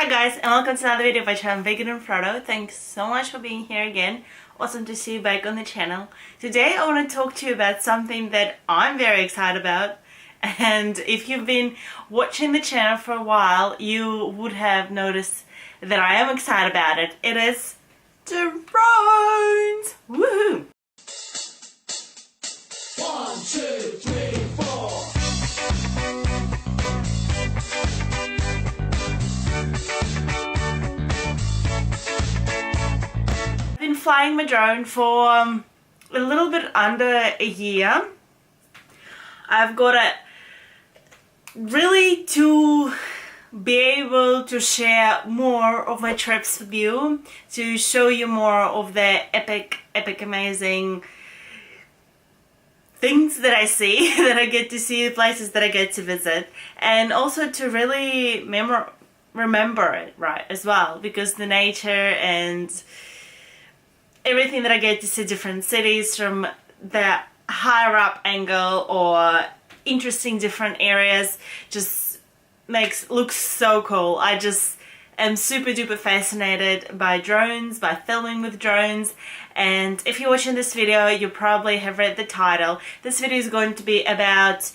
Hi guys, and welcome to another video by channel Vegan and Frodo. Thanks so much for being here again. Awesome to see you back on the channel. Today I want to talk to you about something that I'm very excited about, and if you've been watching the channel for a while you would have noticed that I am excited about it. It is drones! Woohoo! 1, 2, 3, 4. I've been flying my drone for a little bit under a year. I've got it really to be able to share more of my trips with you, to show you more of the epic amazing things that I see, that I get to see, places that I get to visit, and also to really remember it, right, as well, because the nature and everything that I get to see, different cities from the higher up angle or interesting different areas, just looks so cool. I just am super duper fascinated by drones, by filming with drones. And if you're watching this video, you probably have read the title. This video is going to be about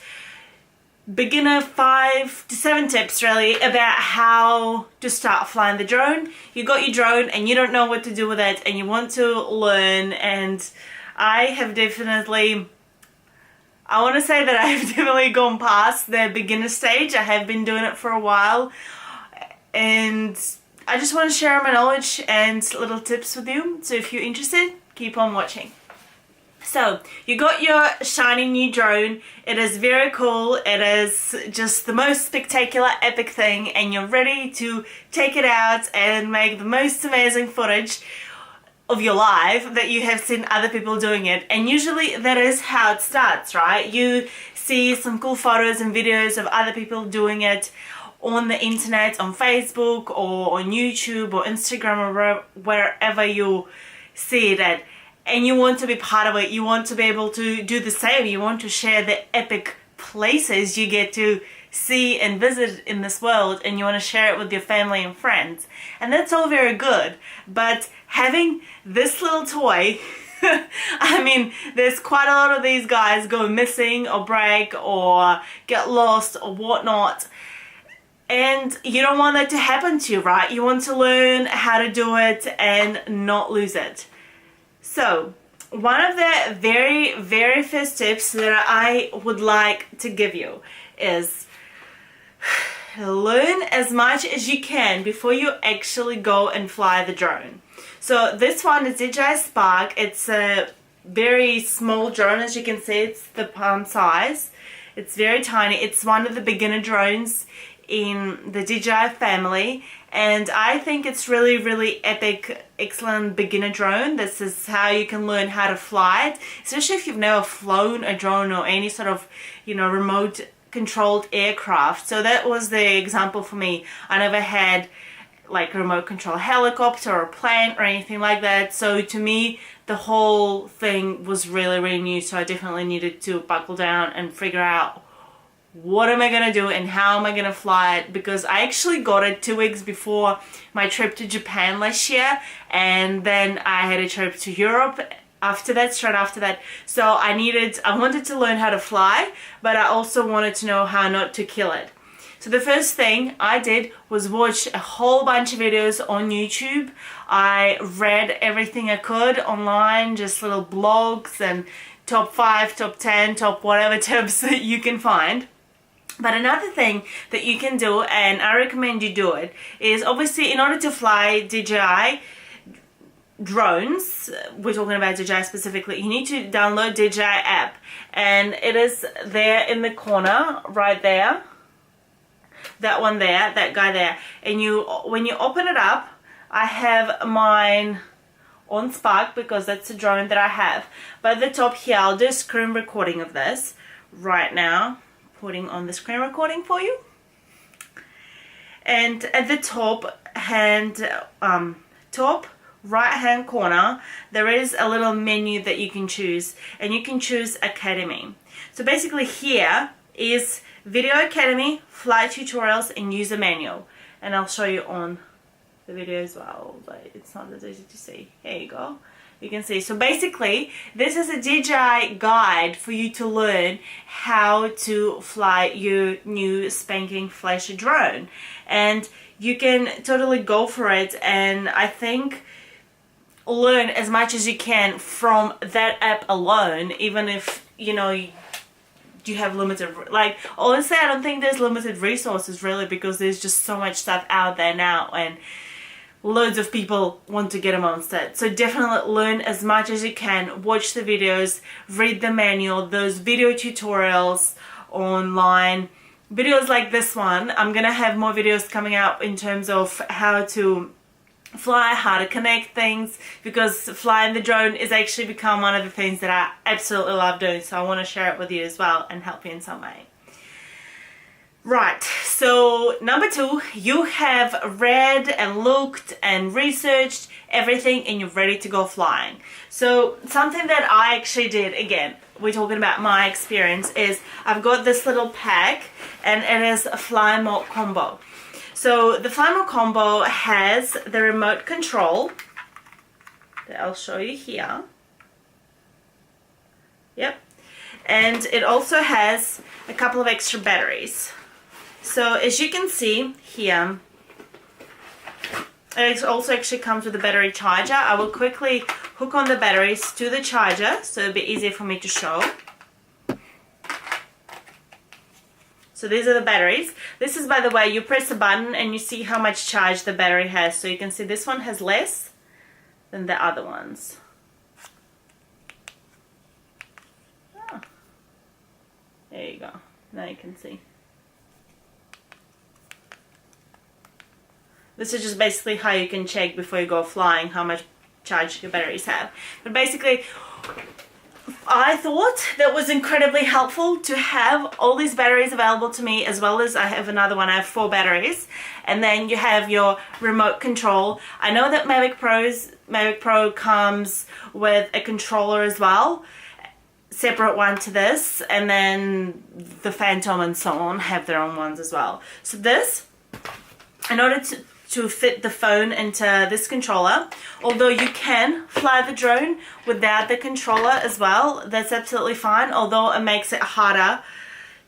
beginner 5 to 7 tips really about how to start flying the drone. You got your drone and you don't know what to do with it and you want to learn, and I want to say that I've definitely gone past the beginner stage. I have been doing it for a while and I just want to share my knowledge and little tips with you. So if you're interested, keep on watching. So you got your shiny new drone. It is very cool. It is just the most spectacular epic thing, and you're ready to take it out and make the most amazing footage of your life that you have seen other people doing it. And usually that is how it starts, right? You see some cool photos and videos of other people doing it on the internet, on Facebook or on YouTube or Instagram or wherever you see it at, and you want to be part of it. You want to be able to do the same. You want to share the epic places you get to see and visit in this world, and you want to share it with your family and friends, and that's all very good. But having this little toy I mean, there's quite a lot of these guys go missing or break or get lost or whatnot, and you don't want that to happen to you, right? You want to learn how to do it and not lose it. So one of the very first tips that I would like to give you is learn as much as you can before you actually go and fly the drone. So this one is DJI Spark. It's a very small drone, as you can see. It's the palm size. It's very tiny. It's one of the beginner drones in the DJI family, and I think it's really epic, excellent beginner drone. This is how you can learn how to fly it, especially if you've never flown a drone or any sort of, remote controlled aircraft. So that was the example for me. I never had like a remote control helicopter or a plane or anything like that, so to me the whole thing was really new. So I definitely needed to buckle down and figure out what am I gonna do and how am I gonna fly it, because I actually got it 2 weeks before my trip to Japan last year, and then I had a trip to Europe after that, straight after that. So I wanted to learn how to fly, but I also wanted to know how not to kill it. So the first thing I did was watch a whole bunch of videos on YouTube. I read everything I could online, just little blogs and top 5, top 10, top whatever tips that you can find. But another thing that you can do, and I recommend you do it, is obviously in order to fly DJI drones, we're talking about DJI specifically, you need to download DJI app, and it is there in the corner right there, that one there, that guy there, and when you open it up, I have mine on Spark because that's the drone that I have, but at the top here I'll do a screen recording of this right now, putting on the screen recording for you. And at the top right hand corner there is a little menu that you can choose, and you can choose Academy. So basically here is Video Academy, Flight Tutorials and User Manual. and I'll show you on the video as well, but it's not as easy to see. Here you go. You can see. So basically, this is a DJI guide for you to learn how to fly your new spanking flashy drone. And you can totally go for it, and I think learn as much as you can from that app alone, even if, you know, you have limited, like, honestly, I don't think there's limited resources really, because there's just so much stuff out there now, and loads of people want to get amongst it. So definitely learn as much as you can, watch the videos, read the manual, those video tutorials online, videos like this one. I'm gonna have more videos coming up in terms of how to fly, how to connect things, because flying the drone is actually become one of the things that I absolutely love doing, so I want to share it with you as well and help you in some way. Right, so number 2, you have read and looked and researched everything and you're ready to go flying. So something that I actually did, again, we're talking about my experience, is I've got this little pack, and it is a Fly Mode combo. So the Fly Mode combo has the remote control that I'll show you here. Yep. And it also has a couple of extra batteries. So as you can see here, it also actually comes with a battery charger. I will quickly hook on the batteries to the charger so it'll be easier for me to show. So these are the batteries. This is, by the way, you press a button and you see how much charge the battery has. So you can see this one has less than the other ones. Oh. There you go. Now you can see. This is just basically how you can check before you go flying how much charge your batteries have. But basically, I thought that was incredibly helpful to have all these batteries available to me, as well as I have another one. I have 4 batteries, and then you have your remote control. I know that Mavic Pro comes with a controller as well, separate one to this, and then the Phantom and so on have their own ones as well. So this, in order to fit the phone into this controller, although you can fly the drone without the controller as well, that's absolutely fine, although it makes it harder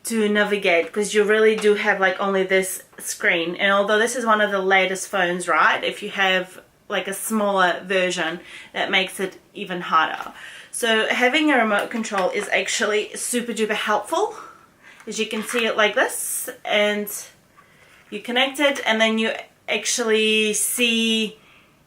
to navigate because you really do have like only this screen. And although this is one of the latest phones, right, if you have like a smaller version, that makes it even harder. So having a remote control is actually super duper helpful. As you can see it like this, and you connect it, and then you actually see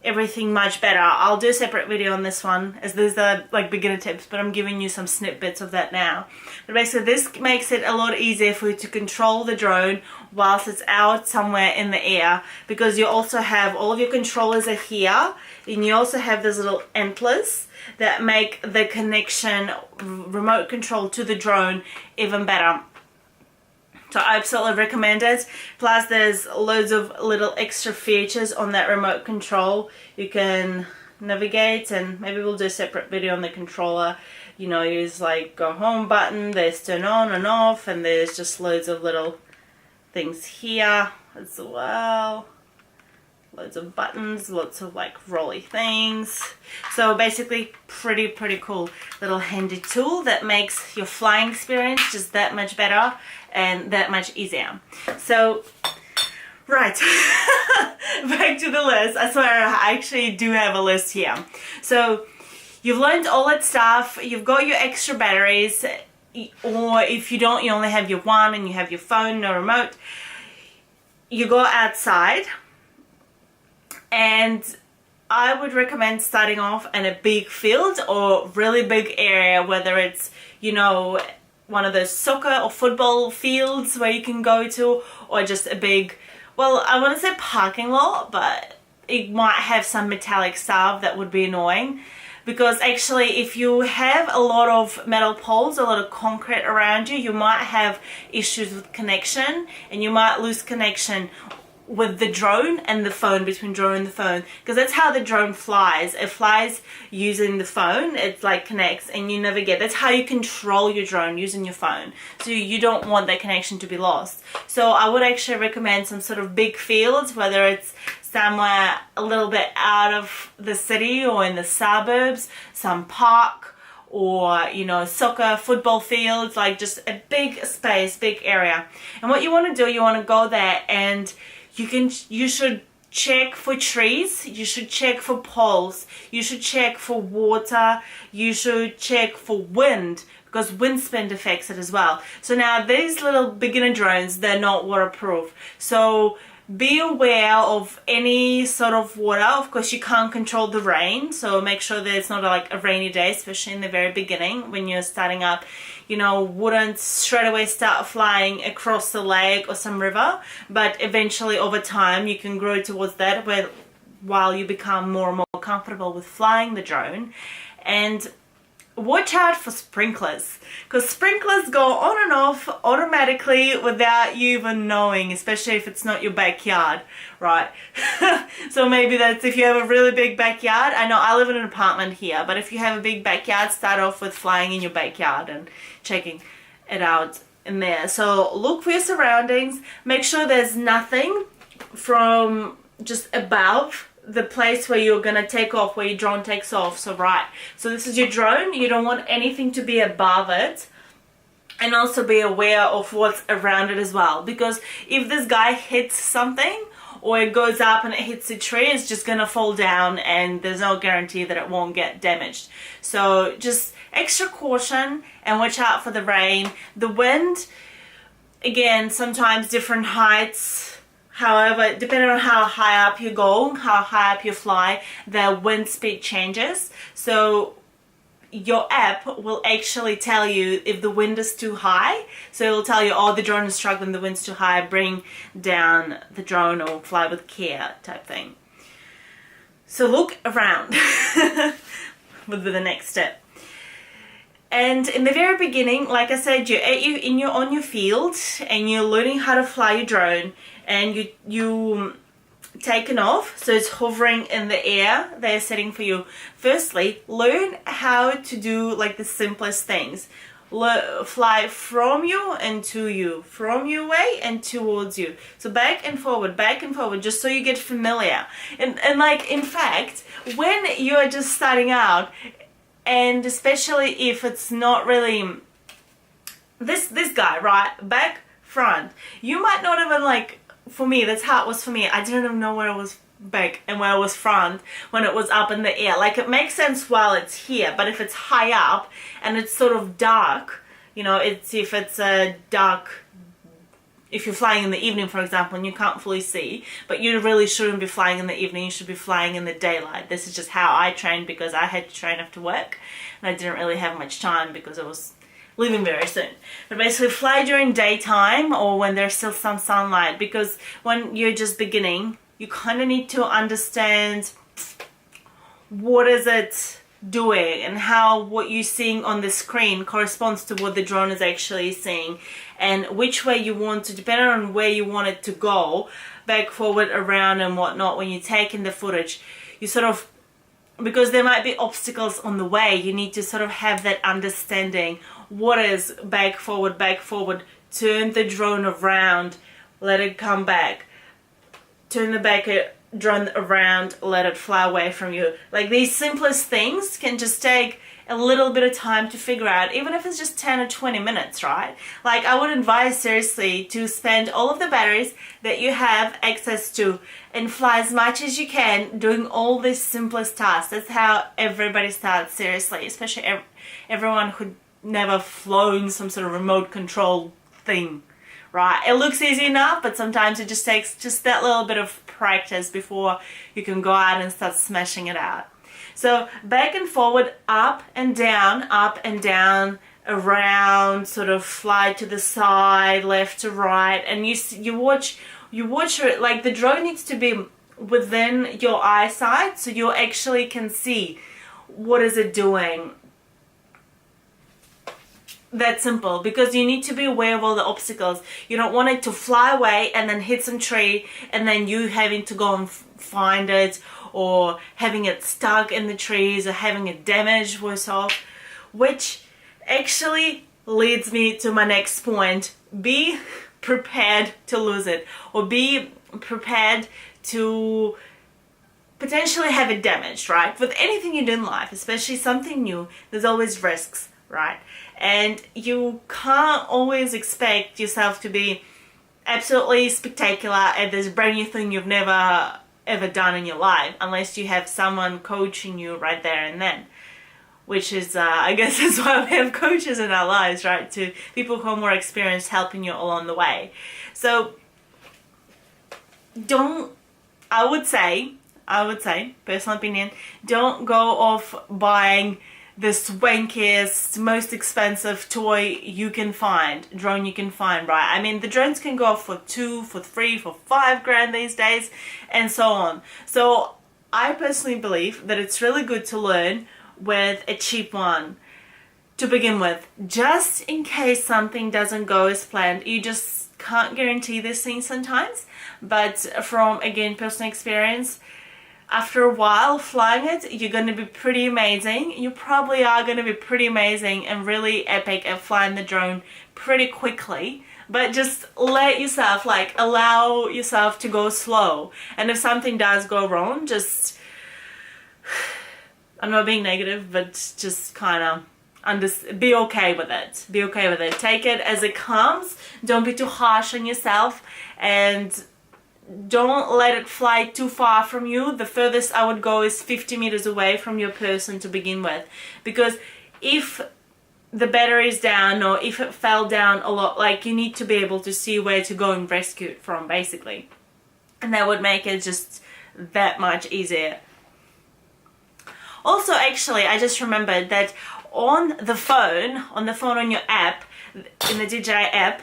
everything much better. I'll do a separate video on this one, as these are like beginner tips, but I'm giving you some snippets of that now. But basically this makes it a lot easier for you to control the drone whilst it's out somewhere in the air, because you also have all of your controllers are here, and you also have those little antlers that make the connection, remote control to the drone, even better. So I absolutely recommend it. Plus there's loads of little extra features on that remote control. You can navigate, and maybe we'll do a separate video on the controller. You know, use like go home button, there's turn on and off, and there's just loads of little things here as well. Loads of buttons, lots of like rolly things. So basically pretty cool little handy tool that makes your flying experience just that much better and that much easier. So right, back to the list. I swear I actually do have a list here. So you've learned all that stuff, you've got your extra batteries, or if you don't, you only have your one and you have your phone, no remote. You go outside, and I would recommend starting off in a big field or really big area, whether it's, you know, one of those soccer or football fields where you can go to, or just a big, well, I want to say parking lot, but it might have some metallic stuff that would be annoying. Because actually if you have a lot of metal poles, a lot of concrete around you, you might have issues with connection, and you might lose connection with the drone and the phone, between drone and the phone, because that's how the drone flies. It flies using the phone. It's like connects and you navigate. That's how you control your drone, using your phone. So you don't want that connection to be lost. So I would actually recommend some sort of big fields, whether it's somewhere a little bit out of the city or in the suburbs, some park, or soccer, football fields, like just a big space, big area. And what you want to do, you want to go there, and you should check for trees, you should check for poles, you should check for water, you should check for wind, because wind speed affects it as well. So now these little beginner drones, they're not waterproof. So be aware of any sort of water. Of course, you can't control the rain, so make sure that it's not like a rainy day, especially in the very beginning when you're starting up. Wouldn't straight away start flying across the lake or some river, but eventually over time you can grow towards that, while you become more and more comfortable with flying the drone. And watch out for sprinklers, because sprinklers go on and off automatically without you even knowing, especially if it's not your backyard, right? So maybe that's if you have a really big backyard. I know I live in an apartment here, but if you have a big backyard, start off with flying in your backyard and checking it out in there. So look for your surroundings, make sure there's nothing from just above the place where you're gonna take off, where your drone takes off. So this is your drone, you don't want anything to be above it, and also be aware of what's around it as well, because if this guy hits something or it goes up and it hits a tree, it's just gonna fall down and there's no guarantee that it won't get damaged. So just extra caution and watch out for the rain, the wind. Again, sometimes different heights. However, depending on how high up you go, how high up you fly, the wind speed changes. So your app will actually tell you if the wind is too high. So it will tell you, oh, the drone is struggling, the wind's too high, bring down the drone or fly with care type thing. So look around with the next step. And in the very beginning, like I said, you're on your field and you're learning how to fly your drone, and you taken off, so it's hovering in the air. They're setting for you. Firstly, learn how to do like the simplest things. Fly from you and to you, from your way and towards you. So back and forward, just so you get familiar. And like, in fact, when you're just starting out, and especially if it's not really this guy, right, back, front, you might not even like, for me, that's how it was for me. I didn't even know where it was back and where it was front when it was up in the air. Like, it makes sense while it's here, but if it's high up and it's sort of dark, if it's a dark, if you're flying in the evening, for example, and you can't fully see, but you really shouldn't be flying in the evening, you should be flying in the daylight. This is just how I trained, because I had to train after work and I didn't really have much time because I was leaving very soon. But basically, fly during daytime or when there's still some sunlight, because when you're just beginning, you kind of need to understand what is it doing and how what you're seeing on the screen corresponds to what the drone is actually seeing, and which way you want to, depending on where you want it to go, back, forward, around and whatnot. When you're taking the footage, you sort of, because there might be obstacles on the way, you need to sort of have that understanding. What is back, forward, turn the drone around, let it come back, turn the drone around, let it fly away from you. Like, these simplest things can just take a little bit of time to figure out, even if it's just 10 or 20 minutes, right? Like, I would advise seriously to spend all of the batteries that you have access to and fly as much as you can doing all these simplest tasks. That's how everybody starts, seriously, especially everyone who never flown some sort of remote control thing, right? It looks easy enough, but sometimes it just takes just that little bit of practice before you can go out and start smashing it out. So back and forward, up and down, around, sort of fly to the side, left to right, and you watch it. Like, the drone needs to be within your eyesight, so you actually can see what is it doing. that simple, because you need to be aware of all the obstacles. You don't want it to fly away and then hit some tree and then you having to go and find it, or having it stuck in the trees, or having it damaged worse off, which actually leads me to my next point. Be prepared to lose it, or be prepared to potentially have it damaged, right? With anything you do in life, especially something new, there's always risks, right? And you can't always expect yourself to be absolutely spectacular at this brand new thing you've never ever done in your life, unless you have someone coaching you right there and then. Which is, I guess that's why we have coaches in our lives, right? To people who are more experienced, helping you along the way. So I would say, personal opinion, don't go off buying the swankiest, most expensive toy you can find, drone you can find, right? I mean, the drones can go for 2, for 3, for 5 grand these days, and so on. So I personally believe that it's really good to learn with a cheap one to begin with, just in case something doesn't go as planned. You just can't guarantee these things sometimes, but from, again, personal experience, after a while flying it, you're going to be pretty amazing. You probably are going to be pretty amazing and really epic at flying the drone pretty quickly. But just let yourself, allow yourself to go slow. And if something does go wrong, just, I'm not being negative, but just kind of be okay with it. Be okay with it. Take it as it comes. Don't be too harsh on yourself, and don't let it fly too far from you. The furthest I would go is 50 meters away from your person to begin with, because if the battery is down, or if it fell down a lot, you need to be able to see where to go and rescue it from, basically, and that would make it just that much easier. Also, actually, I just remembered that on the phone on your app, in the DJI app,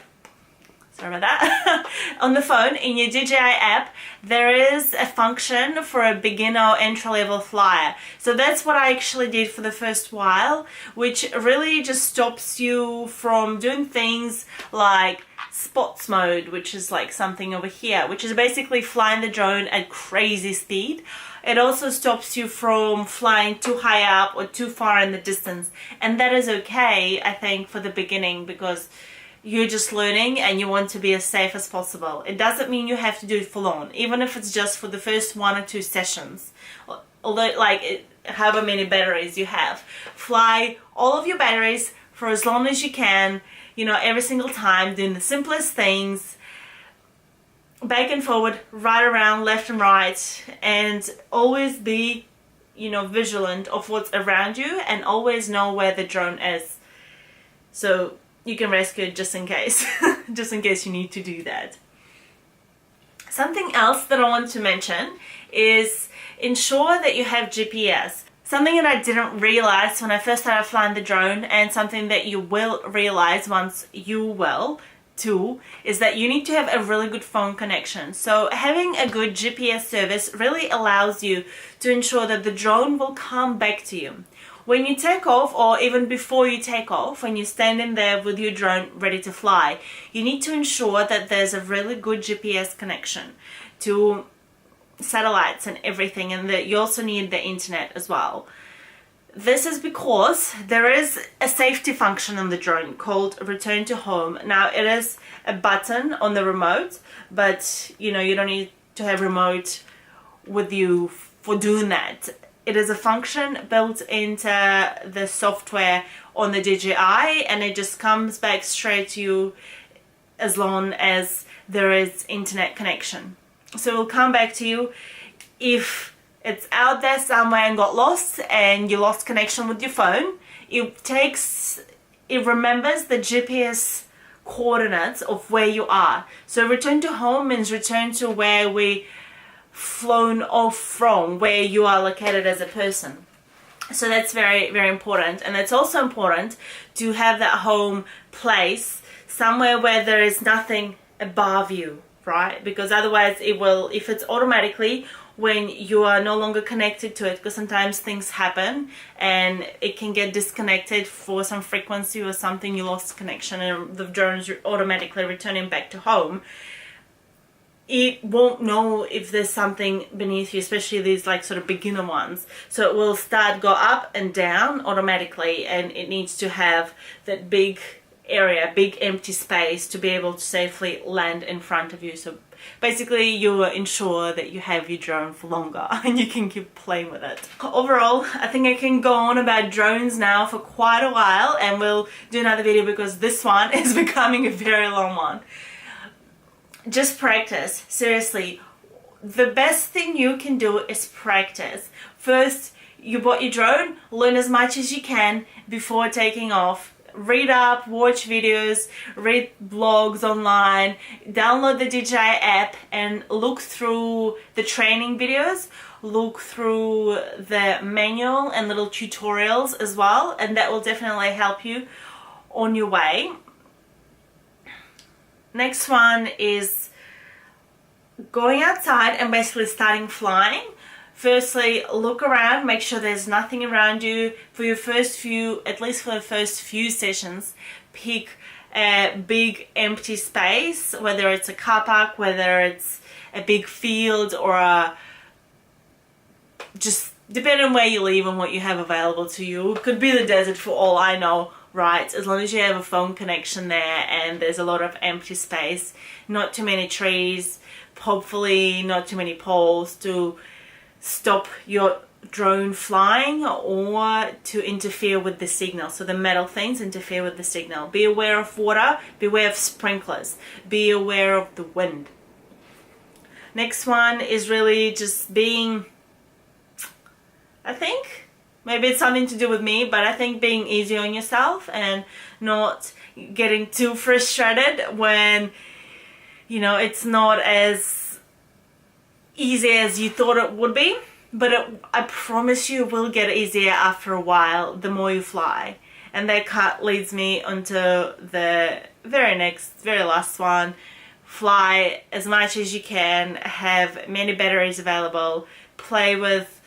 sorry about that, on the phone, in your DJI app, there is a function for a beginner entry-level flyer. So that's what I actually did for the first while, which really just stops you from doing things like sports mode, which is like something over here, which is basically flying the drone at crazy speed. It also stops you from flying too high up or too far in the distance, and that is okay, I think, for the beginning, because you're just learning and you want to be as safe as possible. It doesn't mean you have to do it full on, even if it's just for the first 1 or 2 sessions. Although, however many batteries you have, fly all of your batteries for as long as you can, every single time, doing the simplest things, back and forward, right around, left and right, and always be, vigilant of what's around you, and always know where the drone is, so you can rescue it just in case, just in case you need to do that. Something else that I want to mention is ensure that you have GPS. Something that I didn't realize when I first started flying the drone, and something that you will realize once you will too, is that you need to have a really good phone connection. So having a good GPS service really allows you to ensure that the drone will come back to you. When you take off, or even before you take off, when you're standing there with your drone ready to fly, you need to ensure that there's a really good GPS connection to satellites and everything, and that you also need the internet as well. This is because there is a safety function on the drone called return to home. Now, it is a button on the remote, but you don't need to have remote with you for doing that. It is a function built into the software on the DJI, and it just comes back straight to you as long as there is internet connection. So it will come back to you. If it's out there somewhere and got lost, and you lost connection with your phone, it remembers the GPS coordinates of where you are. So return to home means return to where we flown off from, where you are located as a person. So that's very, very important. And it's also important to have that home place somewhere where there is nothing above you, right? Because otherwise it will, if it's automatically, when you are no longer connected to it, because sometimes things happen and it can get disconnected for some frequency or something, you lost connection and the drone's automatically returning back to home, it won't know if there's something beneath you, especially these like sort of beginner ones. So it will start go up and down automatically, and it needs to have that big area, big empty space to be able to safely land in front of you. So basically you ensure that you have your drone for longer and you can keep playing with it. Overall, I think I can go on about drones now for quite a while, and we'll do another video because this one is becoming a very long one. Just practice. Seriously, the best thing you can do is practice. First, you bought your drone, learn as much as you can before taking off. Read up, watch videos, read blogs online, download the DJI app and look through the training videos, look through the manual and little tutorials as well, and that will definitely help you on your way. Next one is going outside and basically starting flying. Firstly, look around, make sure there's nothing around you. For your first few, at least for the first few sessions, pick a big empty space, whether it's a car park, whether it's a big field, or just depending on where you live and what you have available to you. It could be the desert for all I know, right? As long as you have a phone connection there and there's a lot of empty space, not too many trees, hopefully not too many poles to stop your drone flying or to interfere with the signal. So the metal things interfere with the signal. Be aware of water, be aware of sprinklers, be aware of the wind. Next one is really just being, I think, maybe it's something to do with me, but I think being easy on yourself and not getting too frustrated when, you know, it's not as easy as you thought it would be. But I promise you it will get easier after a while, the more you fly. And that leads me onto the very last one. Fly as much as you can, have many batteries available, play with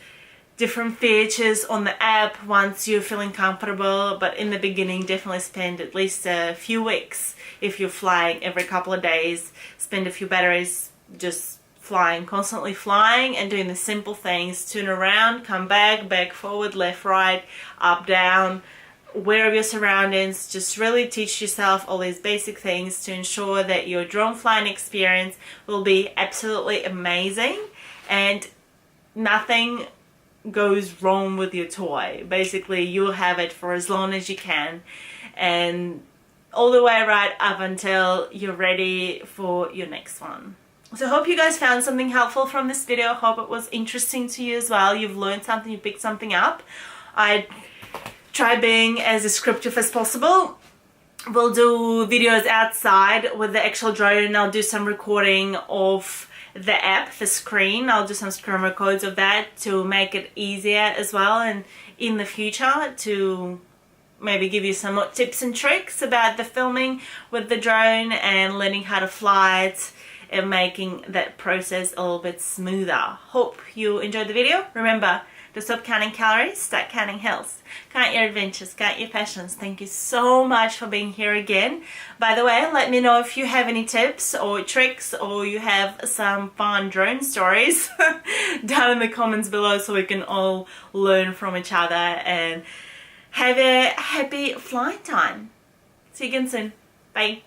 different features on the app once you're feeling comfortable, but in the beginning definitely spend at least a few weeks. If you're flying every couple of days, spend a few batteries just flying, constantly flying and doing the simple things. Turn around, come back forward, left, right, up, down, aware of your surroundings. Just really teach yourself all these basic things to ensure that your drone flying experience will be absolutely amazing and nothing goes wrong with your toy. Basically, you'll have it for as long as you can and all the way right up until you're ready for your next one. So I hope you guys found something helpful from this video. I hope it was interesting to you as well. You've learned something, you picked something up. I try being as descriptive as possible. We'll do videos outside with the actual drone. I'll do some recording of the app, the screen. I'll do some screen records of that to make it easier as well, and in the future to maybe give you some more tips and tricks about the filming with the drone and learning how to fly it and making that process a little bit smoother. Hope you enjoyed the video. Remember to stop counting calories, start counting hills. Count your adventures, count your passions. Thank you so much for being here again. By the way, let me know if you have any tips or tricks or you have some fun drone stories down in the comments below so we can all learn from each other and have a happy flying time. See you again soon. Bye.